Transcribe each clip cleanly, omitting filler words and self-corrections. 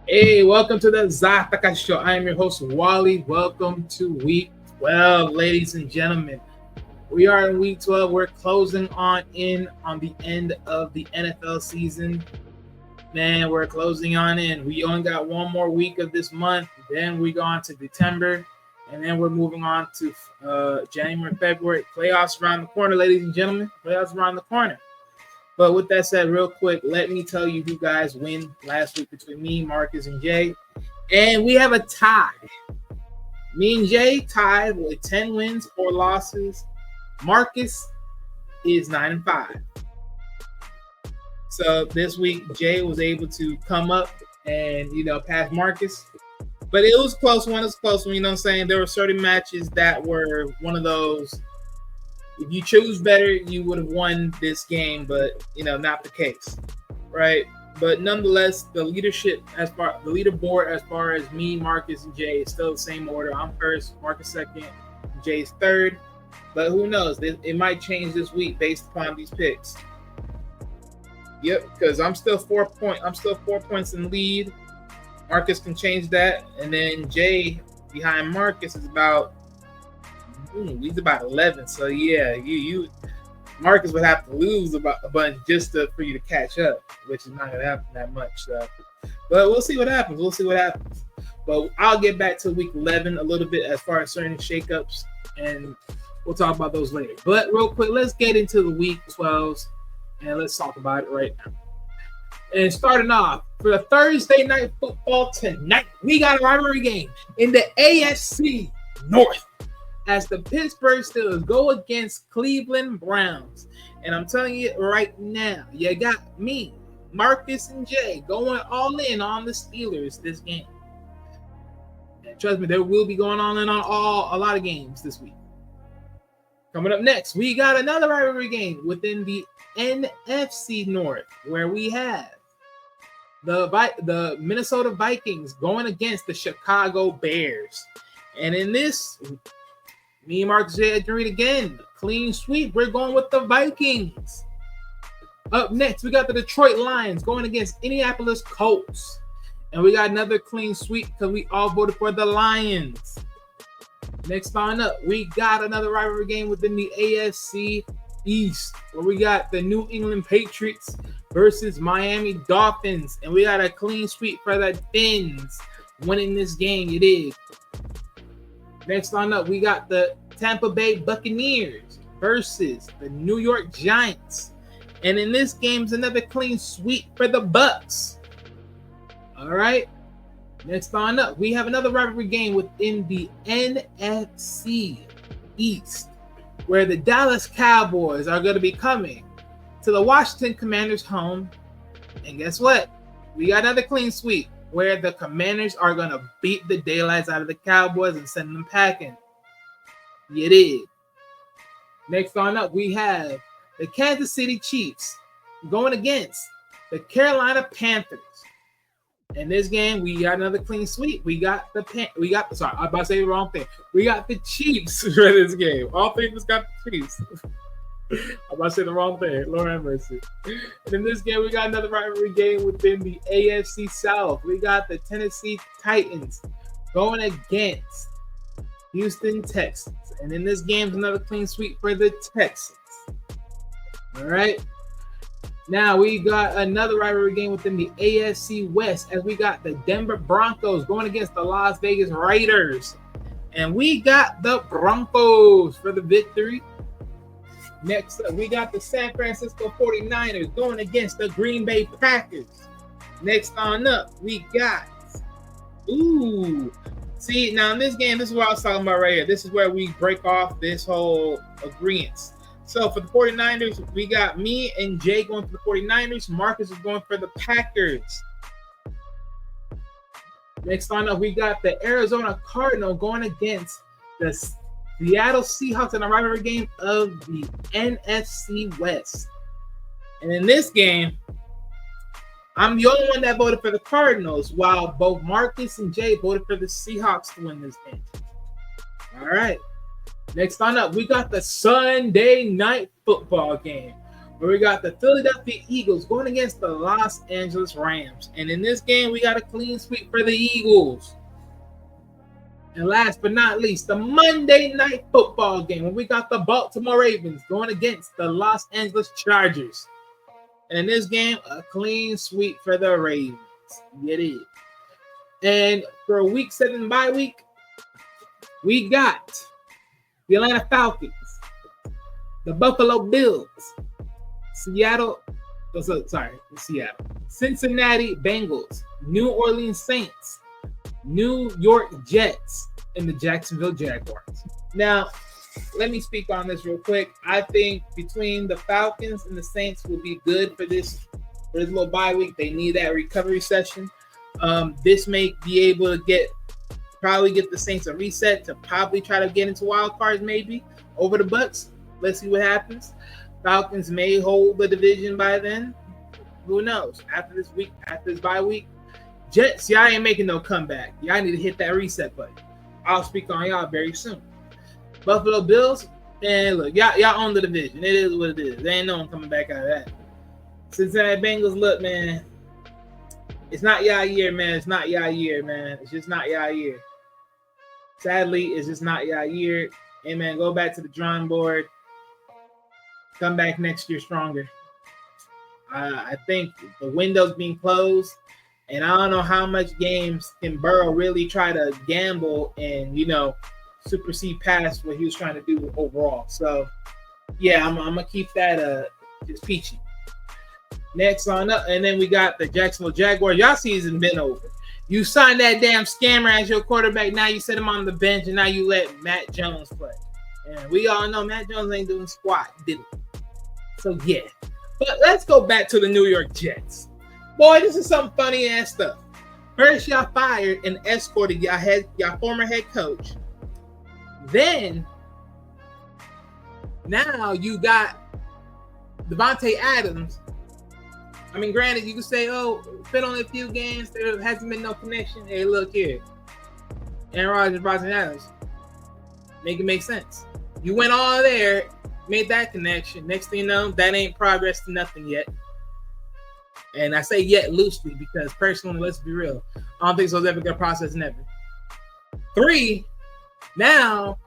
Hey, welcome to the ZTS Show. I am your host, Wally. Welcome to week 12, ladies and gentlemen. We are in week 12. We're closing on the end of the NFL season. Man, we're closing on in. We only got one more week of this month. Then we go on to December. And then we're moving on to January, February. Playoffs around the corner, ladies and gentlemen. Playoffs around the corner. But with that said, real quick, let me tell you who guys win last week between me, Marcus, and Jay. And we have a tie. Me and Jay tied with 10 wins, 4 losses. Marcus is 9-5. So this week, Jay was able to come up and, pass Marcus. But it was a close one. It was a close one, you know what I'm saying? There were certain matches that were one of those. If you choose better, you would have won this game, but not the case, right? But nonetheless, the leaderboard as far as me, Marcus, and Jay is still the same order. I'm first, Marcus second, Jay's third. But who knows? It might change this week based upon these picks. Yep, because I'm still 4 points in the lead. Marcus can change that, and then Jay behind Marcus is about. He's about 11, so yeah, you Marcus would have to lose about a bunch just for you to catch up, which is not gonna happen that much. So. But we'll see what happens. But I'll get back to week 11 a little bit as far as certain shakeups, and we'll talk about those later. But real quick, let's get into the week 12s, and let's talk about it right now. And starting off for the Thursday night football tonight, we got a rivalry game in the AFC North, as the Pittsburgh Steelers go against Cleveland Browns. And I'm telling you right now, you got me, Marcus, and Jay going all in on the Steelers this game. And trust me, there will be going on in on a lot of games this week. Coming up next, we got another rivalry game within the NFC North, where we have the Minnesota Vikings going against the Chicago Bears. And in this, me and Marcus J. agreed again. Clean sweep. We're going with the Vikings. Up next, we got the Detroit Lions going against Indianapolis Colts. And we got another clean sweep because we all voted for the Lions. Next on up, we got another rivalry game within the AFC East, where we got the New England Patriots versus Miami Dolphins. And we got a clean sweep for the Fins winning this game. It is. Next on up, we got the Tampa Bay Buccaneers versus the New York Giants. And in this game is another clean sweep for the Bucs. All right. Next on up, we have another rivalry game within the NFC East, where the Dallas Cowboys are going to be coming to the Washington Commanders' home. And guess what? We got another clean sweep, where the Commanders are going to beat the daylights out of the Cowboys and send them packing. You did. Next on up, we have the Kansas City Chiefs going against the Carolina Panthers. In this game, we got another clean sweep. We got I'm about to say the wrong thing. We got the Chiefs for this game. All three of us got the Chiefs. I'm about to say the wrong thing. Lord have mercy. And in this game, we got another rivalry game within the AFC South. We got the Tennessee Titans going against Houston Texans. And in this game, another clean sweep for the Texans. All right. Now we got another rivalry game within the AFC West, as we got the Denver Broncos going against the Las Vegas Raiders. And we got the Broncos for the victory. Next up, we got the San Francisco 49ers going against the Green Bay Packers. Next on up, we got see, now in this game, this is what I was talking about right here. This is where we break off this whole agreement. So for the 49ers, we got me and Jay going for the 49ers. Marcus is going for the Packers. Next on up, we got the Arizona Cardinals going against the Seattle Seahawks in a rivalry game of the NFC West. And in this game, I'm the only one that voted for the Cardinals, while both Marcus and Jay voted for the Seahawks to win this game. All right. Next on up, we got the Sunday night football game, where we got the Philadelphia Eagles going against the Los Angeles Rams. And in this game, we got a clean sweep for the Eagles. And last but not least, the Monday Night Football game, where we got the Baltimore Ravens going against the Los Angeles Chargers. And in this game, a clean sweep for the Ravens. It is. And for Week 7 bye week, we got the Atlanta Falcons, the Buffalo Bills, Cincinnati Bengals, New Orleans Saints, New York Jets, and the Jacksonville Jaguars. Now, let me speak on this real quick. I think between the Falcons and the Saints will be good for this little bye week. They need that recovery session. This may be able to probably get the Saints a reset to probably try to get into wild cards maybe over the Bucks. Let's see what happens. Falcons may hold the division by then. Who knows? After this bye week, Jets, y'all ain't making no comeback. Y'all need to hit that reset button. I'll speak on y'all very soon. Buffalo Bills, and look, y'all own the division. It is what it is. There ain't no one coming back out of that. Cincinnati Bengals, look, man. It's not y'all year, man. It's not y'all year, man. It's just not y'all year. Sadly, it's just not y'all year. Hey, man, go back to the drawing board. Come back next year stronger. I think the window's being closed, and I don't know how much games can Burrow really try to gamble and, supersede past what he was trying to do overall. So, yeah, I'm going to keep that just peachy. Next on up, and then we got the Jacksonville Jaguars. Y'all season been over. You signed that damn scammer as your quarterback. Now you set him on the bench, and now you let Matt Jones play. And we all know Matt Jones ain't doing squat, did he? So, yeah. But let's go back to the New York Jets. Boy, this is some funny ass stuff. First, y'all fired and escorted y'all former head coach. Then, now you got Devontae Adams. I mean, granted, you can say, fit only a few games. There hasn't been no connection. Hey, look here. Aaron Rodgers, Devontae Adams. Make it make sense. You went all there, made that connection. Next thing you know, that ain't progress to nothing yet. And I say yet loosely because personally, let's be real. I don't think so. Ever gonna process never. 3, now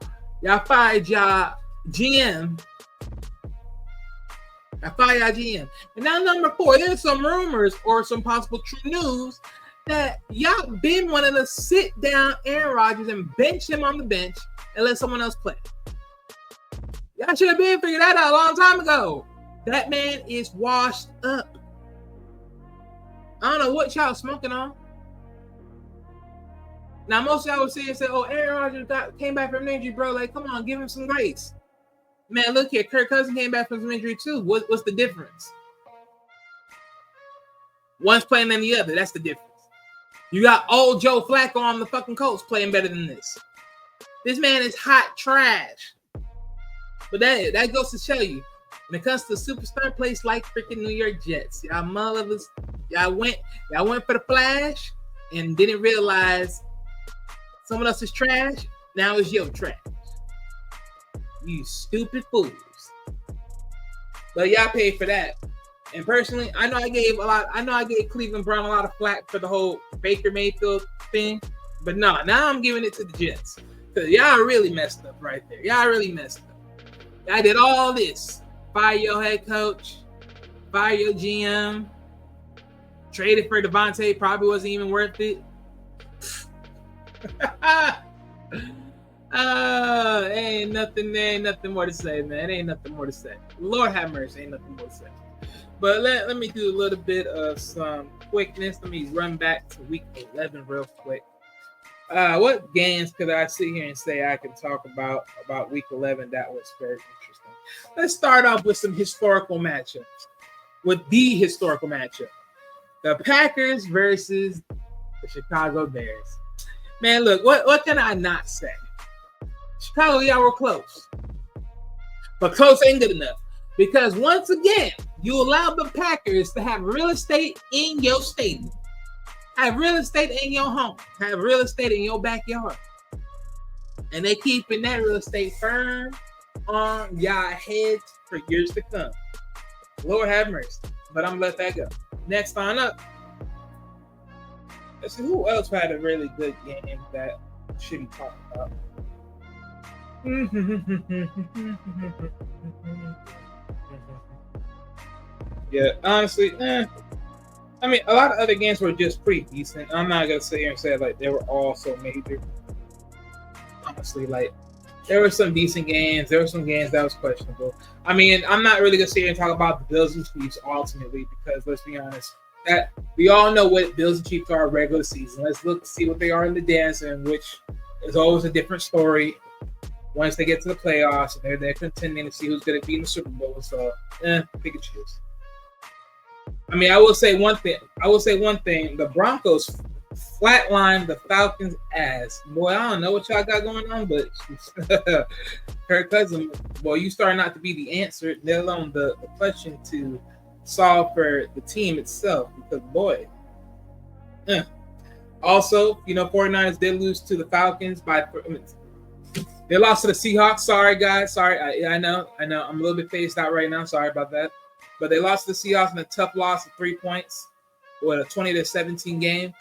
y'all fired y'all GM. And now number 4, there's some rumors or some possible true news that y'all been wanting to sit down Aaron Rodgers and bench him on the bench and let someone else play. Y'all should have been figured that out a long time ago. That man is washed up. I don't know what y'all smoking on. Now, most of y'all would say, Aaron Rodgers came back from an injury, bro. Like, come on, give him some grace. Man, look here. Kirk Cousins came back from some injury, too. What's the difference? One's playing than the other. That's the difference. You got old Joe Flacco on the fucking Colts playing better than this. This man is hot trash. But that goes to show you, when it comes to superstar place like freaking New York Jets, y'all motherfuckers, y'all went for the flash and didn't realize someone else is trash. Now it's your trash. You stupid fools. But y'all paid for that. And personally, I know I gave Cleveland Brown a lot of flack for the whole Baker Mayfield thing. But no, now I'm giving it to the Jets. Because y'all really messed up right there. Y'all really messed up. Y'all did all this. Fire your head coach. Fire your GM. Traded for Devontae. Probably wasn't even worth it. Ain't nothing more to say, man. Ain't nothing more to say. Lord have mercy, ain't nothing more to say. But let me do a little bit of some quickness. Let me run back to week 11 real quick. What games could I sit here and say I can talk about week 11 that was very interesting? Let's start off with some historical matchups. With the historical matchup. The Packers versus the Chicago Bears. Man, look, what can I not say? Chicago, y'all were close. But close ain't good enough. Because once again, you allow the Packers to have real estate in your stadium. Have real estate in your home. Have real estate in your backyard. And they keeping that real estate firm on y'all heads for years to come. Lord have mercy. But I'm gonna let that go. Next on up. Let's see who else had a really good game that should be talked about. Yeah, honestly, I mean, a lot of other games were just pretty decent. I'm not gonna sit here and say like they were all so major. Honestly, like there were some decent games. There were some games that was questionable. I mean, I'm not really gonna sit here and talk about the Bills and Chiefs ultimately because let's be honest, that we all know what Bills and Chiefs are regular season. Let's look see what they are in the dance, and which is always a different story. Once they get to the playoffs, and they're contending to see who's gonna be in the Super Bowl. So, pick and choose. I mean, I will say one thing. The Broncos flatlined the Falcons' ass. Boy, I don't know what y'all got going on, but Kirk Cousins, boy, you start not to be the answer, let alone the question to solve for the team itself. Because, boy. Also, 49ers did lose to the Falcons by. They lost to the Seahawks. Sorry, guys. Sorry. I know. I'm a little bit phased out right now. Sorry about that. But they lost to the Seahawks in a tough loss of 3 points with a 20-17 game.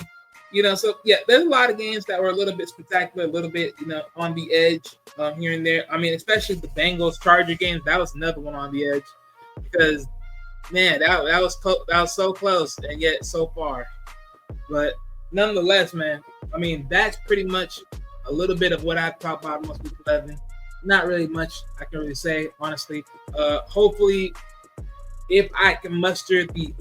So, yeah, there's a lot of games that were a little bit spectacular, a little bit, on the edge here and there. I mean, especially the Bengals-Charger game. That was another one on the edge because, man, that was so close and yet so far. But nonetheless, man, I mean, that's pretty much a little bit of what I talked about most week 11. Not really much I can really say, honestly. Hopefully, if I can muster the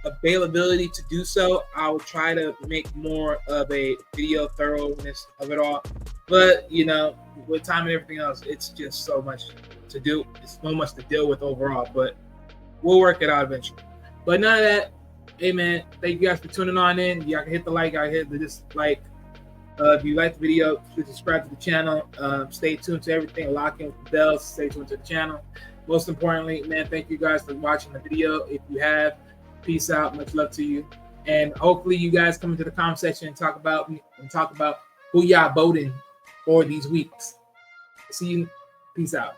availability to do so, I will try to make more of a video thoroughness of it all. But, with time and everything else, it's just so much to do. It's so much to deal with overall, but we'll work it out eventually. But none of that. Hey, man, thank you guys for tuning on in. Y'all can hit the like. Y'all hit the dislike. If you like the video, please subscribe to the channel. Stay tuned to everything. Lock in with the bells. Stay tuned to the channel. Most importantly, man, thank you guys for watching the video. If you have, peace out. Much love to you. And hopefully you guys come into the comment section and talk about who y'all voting for these weeks. See you. Peace out.